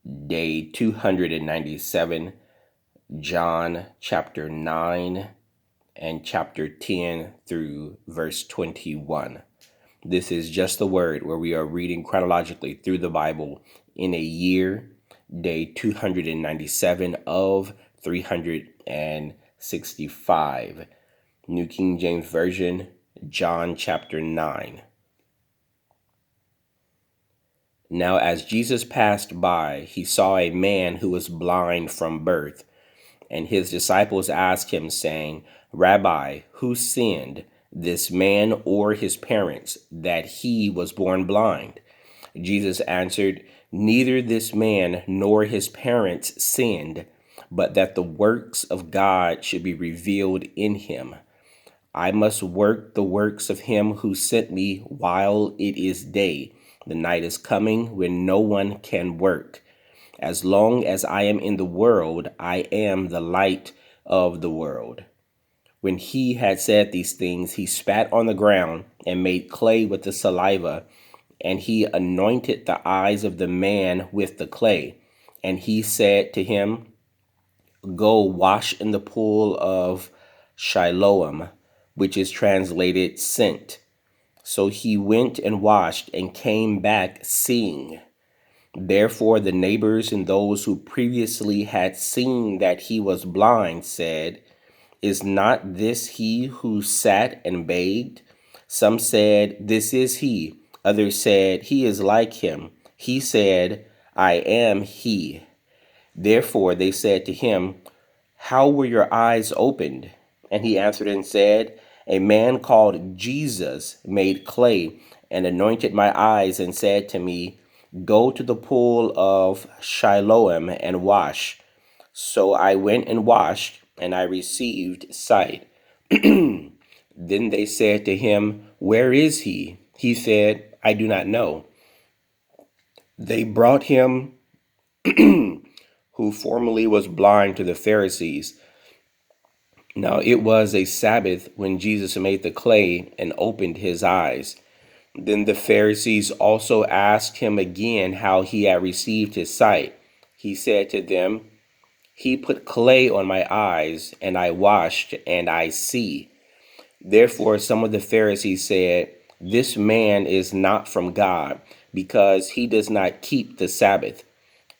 day 297, John chapter 9 and chapter 10 through verse 21. This is just the word where we are reading chronologically through the Bible in a year, day 297 of 365. New King James Version, John chapter 9. Now as Jesus passed by, he saw a man who was blind from birth. And his disciples asked him, saying, Rabbi, who sinned, this man or his parents, that he was born blind? Jesus answered, Neither this man nor his parents sinned, but that the works of God should be revealed in him. I must work the works of him who sent me while it is day. The night is coming when no one can work. As long as I am in the world, I am the light of the world. When he had said these things, he spat on the ground and made clay with the saliva, and he anointed the eyes of the man with the clay. And he said to him, Go wash in the pool of Siloam, which is translated sent. So he went and washed and came back seeing. Therefore the neighbors and those who previously had seen that he was blind said, Is not this he who sat and begged? Some said, This is he. Others said, He is like him. He said, I am he. Therefore they said to him, How were your eyes opened? And he answered and said, A man called Jesus made clay and anointed my eyes and said to me, Go to the pool of Siloam and wash. So I went and washed, and I received sight. Then they said to him, Where is he? He said, I do not know. They brought him who formerly was blind to the Pharisees. Now it was a Sabbath when Jesus made the clay and opened his eyes. Then the Pharisees also asked him again how he had received his sight. He said to them, He put clay on my eyes, and I washed, and I see. Therefore some of the Pharisees said, This man is not from God, because he does not keep the Sabbath.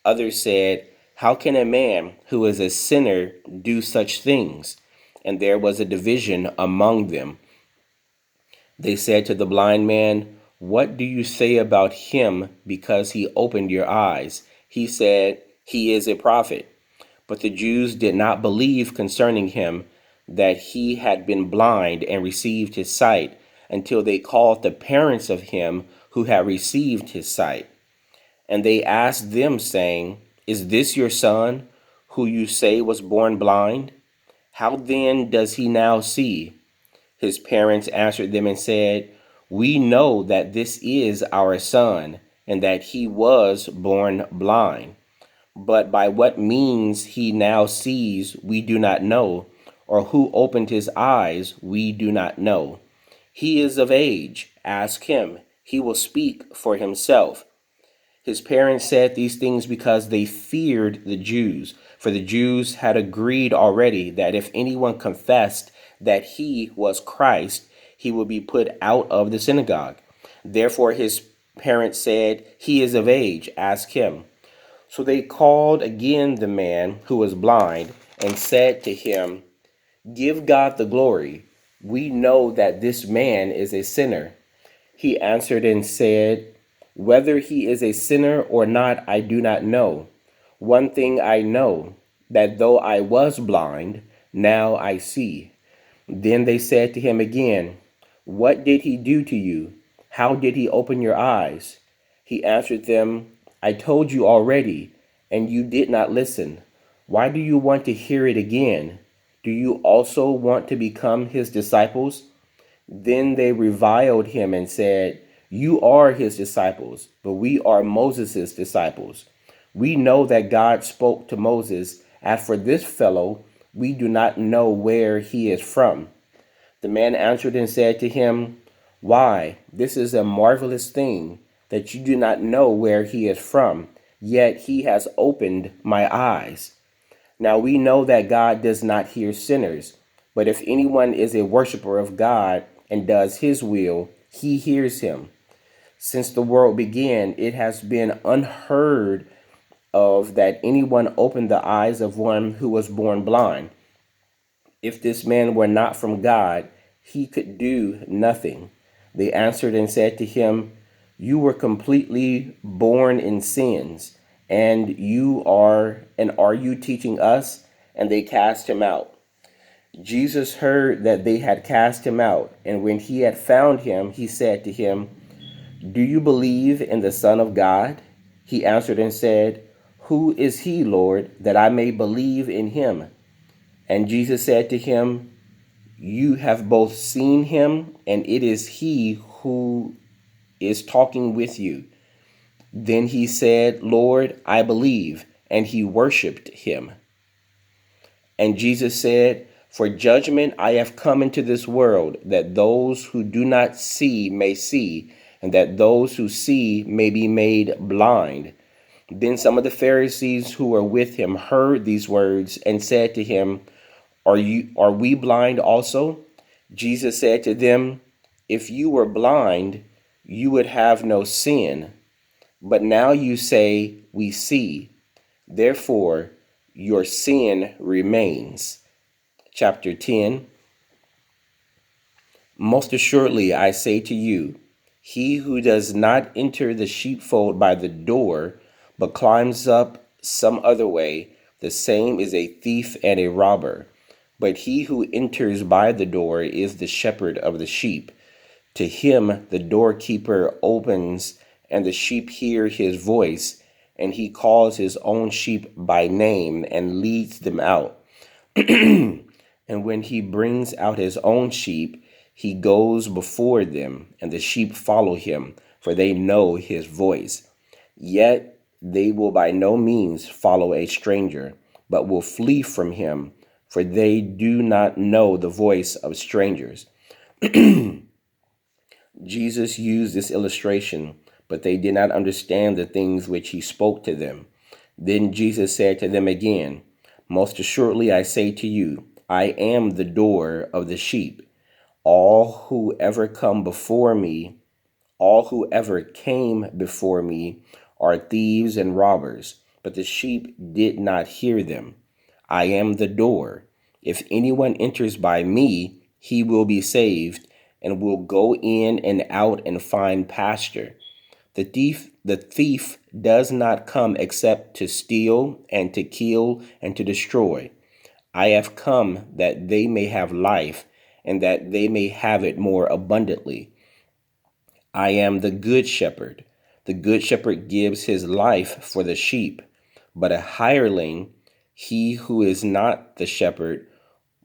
Others said, How can a man who is a sinner do such things? And there was a division among them. They said to the blind man, What do you say about him because he opened your eyes? He said, He is a prophet. But the Jews did not believe concerning him that he had been blind and received his sight until they called the parents of him who had received his sight. And they asked them, saying, Is this your son, who you say was born blind? How then does he now see? His parents answered them and said, We know that this is our son, and that he was born blind. But by what means he now sees, we do not know, or who opened his eyes, we do not know. He is of age. Ask him. He will speak for himself. His parents said these things because they feared the Jews, for the Jews had agreed already that if anyone confessed that he was Christ, he would be put out of the synagogue. Therefore his parents said, He is of age, ask him. So they called again the man who was blind and said to him, Give God the glory. We know that this man is a sinner. He answered and said, Whether he is a sinner or not, I do not know. One thing I know, that though I was blind, now I see. Then they said to him again, What did he do to you? How did he open your eyes? He answered them, I told you already, and you did not listen. Why do you want to hear it again? Do you also want to become his disciples? Then they reviled him and said, You are his disciples, but we are Moses' disciples. We know that God spoke to Moses. As for this fellow, we do not know where he is from. The man answered and said to him, Why, this is a marvelous thing, that you do not know where he is from. yet he has opened my eyes. Now we know that God does not hear sinners, but if anyone is a worshiper of God and does his will, he hears him. Since the world began, it has been unheard of that anyone opened the eyes of one who was born blind. If this man were not from God, he could do nothing. They answered and said to him, "You were completely born in sins, and are you teaching us?" And they cast him out. Jesus heard that they had cast him out, and when he had found him, he said to him, "Do you believe in the Son of God?" He answered and said, "Who is he, Lord, that I may believe in him?" And Jesus said to him, "You have both seen him, and it is he who is talking with you." Then he said, "Lord, I believe," and he worshiped him. And Jesus said, "For judgment I have come into this world, that those who do not see may see, and that those who see may be made blind." Then some of the Pharisees who were with him heard these words and said to him, Are we blind also?" Jesus said to them, "If you were blind, you would have no sin. But now you say, 'We see.' Therefore, your sin remains." Chapter 10. Most assuredly, I say to you, he who does not enter the sheepfold by the door, but climbs up some other way, the same is a thief and a robber. But he who enters by the door is the shepherd of the sheep. To him the doorkeeper opens, and the sheep hear his voice, and he calls his own sheep by name and leads them out. And when he brings out his own sheep, he goes before them, and the sheep follow him, for they know his voice. Yet they will by no means follow a stranger, but will flee from him, for they do not know the voice of strangers. Jesus used this illustration, but they did not understand the things which he spoke to them. Then Jesus said to them again, "Most assuredly I say to you, I am the door of the sheep. All who ever come before me, all who ever came before me are thieves and robbers, but the sheep did not hear them. I am the door. If anyone enters by me, he will be saved and will go in and out and find pasture. The thief does not come except to steal and to kill and to destroy. I have come that they may have life and that they may have it more abundantly. I am the good shepherd. The good shepherd gives his life for the sheep. But a hireling, he who is not the shepherd,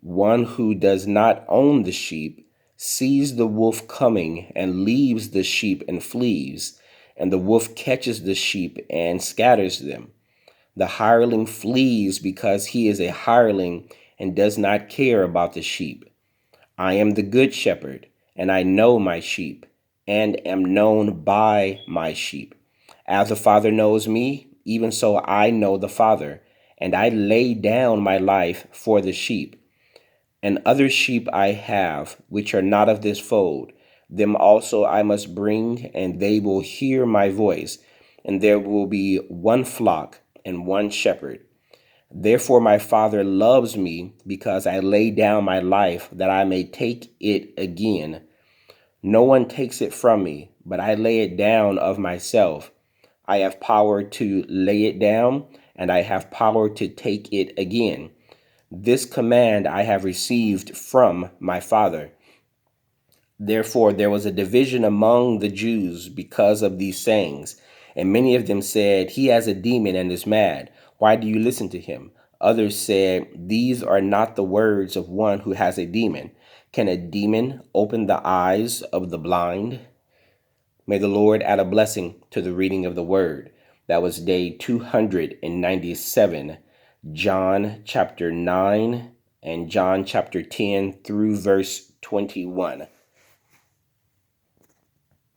one who does not own the sheep, sees the wolf coming and leaves the sheep and flees, and the wolf catches the sheep and scatters them. The hireling flees because he is a hireling and does not care about the sheep. I am the good shepherd, and I know my sheep, and am known by my sheep. As the Father knows me, even so I know the Father, and I lay down my life for the sheep. And other sheep I have, which are not of this fold. Them also I must bring, and they will hear my voice, and there will be one flock and one shepherd. Therefore my Father loves me, because I lay down my life that I may take it again. No one takes it from me, but I lay it down of myself. I have power to lay it down, and I have power to take it again. This command I have received from my Father. Therefore there was a division among the Jews because of these sayings. And many of them said, "He has a demon and is mad. Why do you listen to him?" Others said, "These are not the words of one who has a demon. Can a demon open the eyes of the blind?" May the Lord add a blessing to the reading of the word. That was day 297, John chapter 9 and John chapter 10 through verse 21.